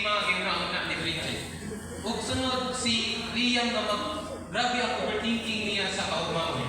problema ginaon na ni Bridget. Ug sunod si Liam na grabe ang overthinking niya sa kaugmaon.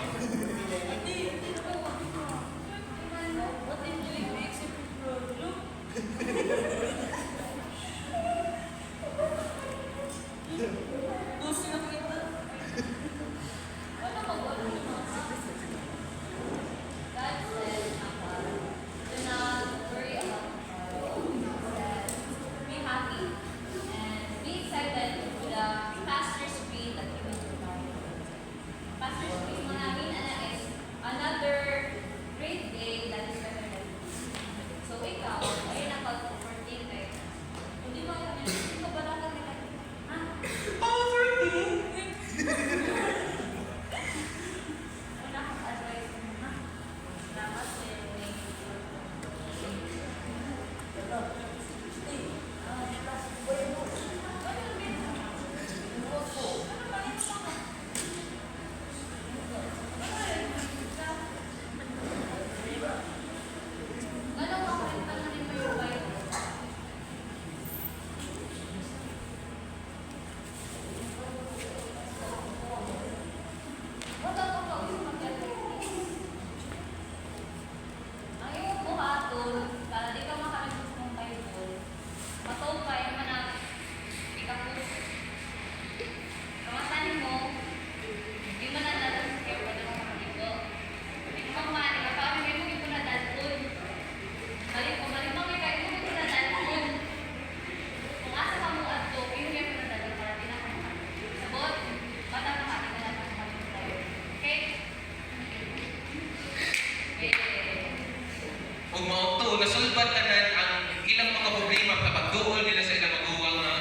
Kung mauto, nasulbat na ang ilang mga problema sa pagduol nila sa ilang maguwang na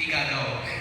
igagaw.